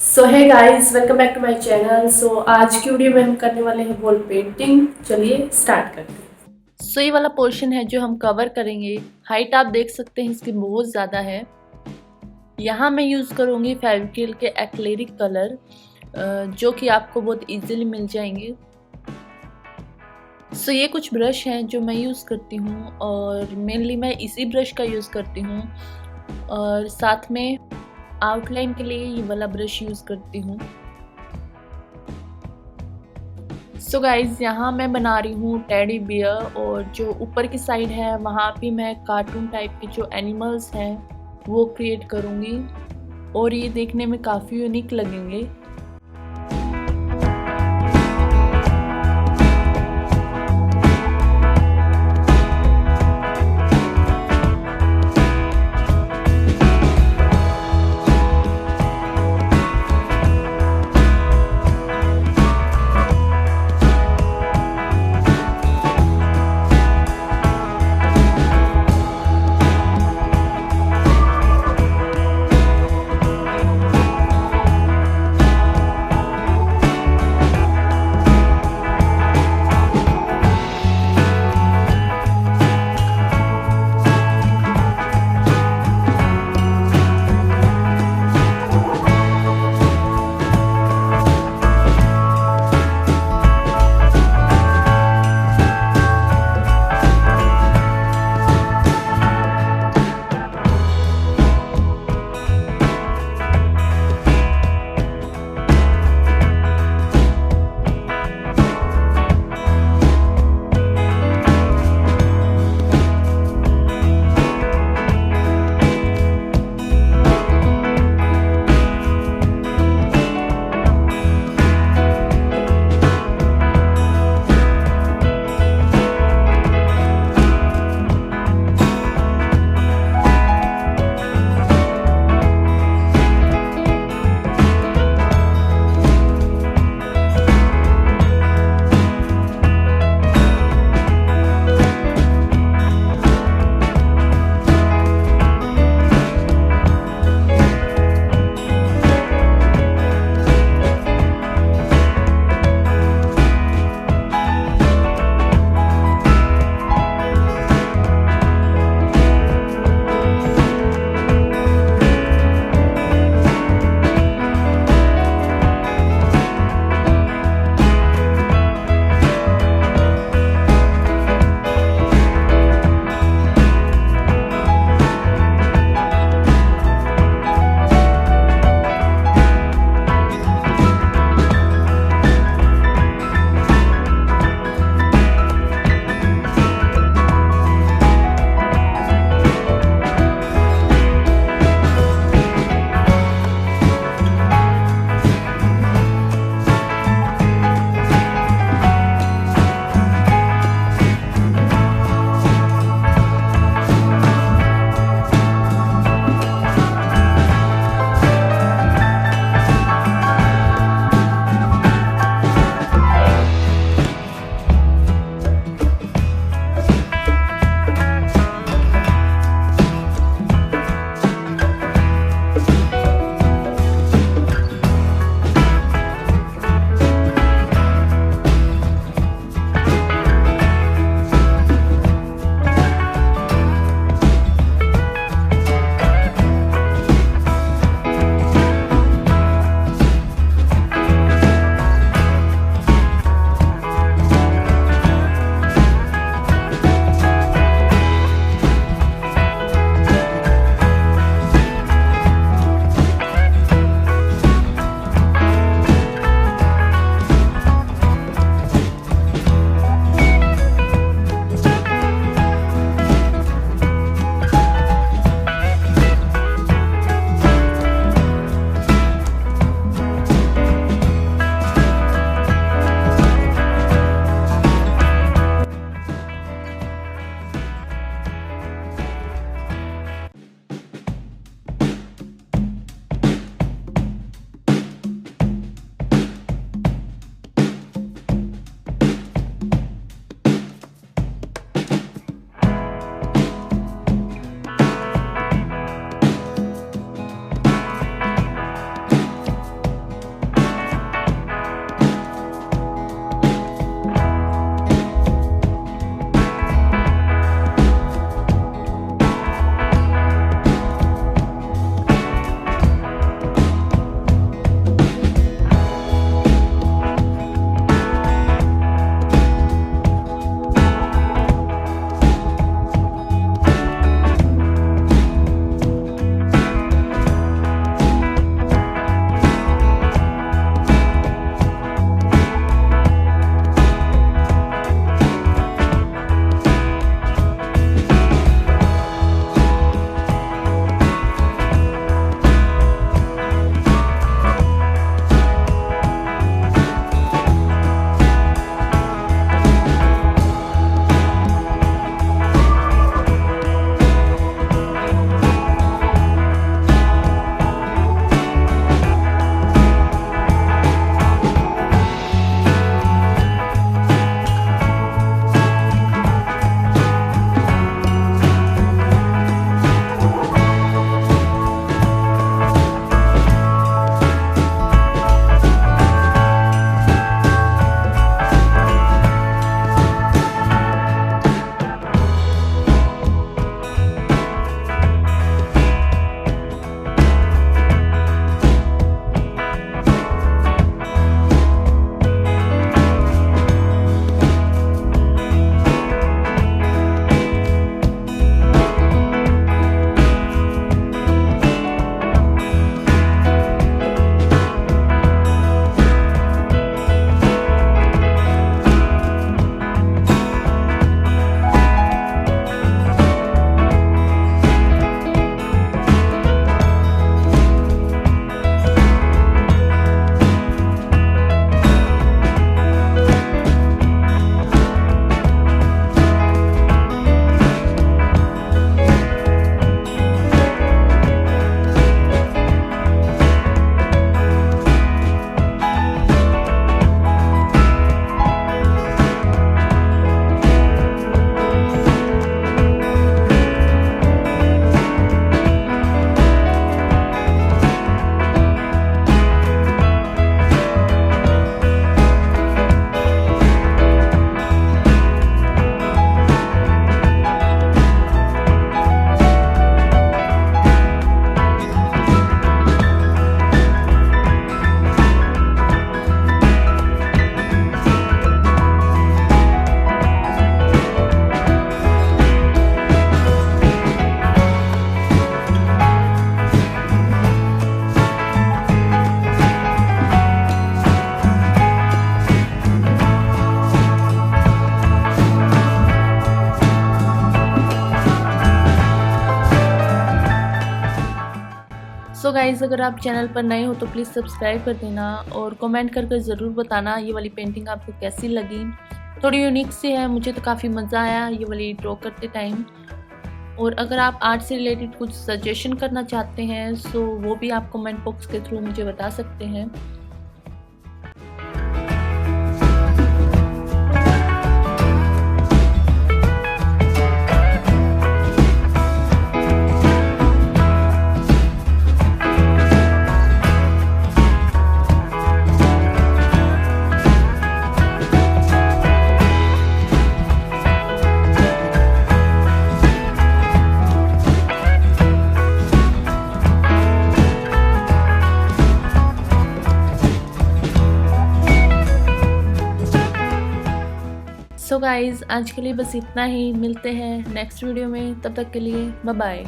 So hi guys, welcome back to my channel. So आज की video में हम करने वाले हैं वॉल पेंटिंग। चलिए स्टार्ट करते हैं। ये वाला पोर्शन है जो हम कवर करेंगे। हाइट आप देख सकते हैं इसकी बहुत ज़्यादा है। यहाँ मैं यूज़ करूँगी फेविक्रिल के एक्रेलिक कलर, जो कि आपको बहुत इजीली मिल जाएंगे। ये कुछ ब्रश हैं जो मैं यूज़ करती हूँ और मेनली मैं इसी ब्रश का यूज़ करती हूँ, और साथ में आउटलाइन के लिए ये वाला ब्रश यूज़ करती हूँ। सो गाइज, यहाँ मैं बना रही हूँ टेडी बियर, और जो ऊपर की साइड है वहाँ भी मैं कार्टून टाइप के जो एनिमल्स हैं वो क्रिएट करूँगी, और ये देखने में काफ़ी यूनिक लगेंगे। गाइज़, अगर आप चैनल पर नए हो तो प्लीज़ सब्सक्राइब कर देना और कमेंट करके ज़रूर बताना ये वाली पेंटिंग आपको कैसी लगी। थोड़ी यूनिक सी है, मुझे तो काफ़ी मज़ा आया ये वाली ड्रॉ करते टाइम। और अगर आप आर्ट से रिलेटेड कुछ सजेशन करना चाहते हैं सो वो भी आप कमेंट बॉक्स के थ्रू मुझे बता सकते हैं। सो गाइज़, आज के लिए बस इतना ही। मिलते हैं नेक्स्ट वीडियो में, तब तक के लिए बाय बाय।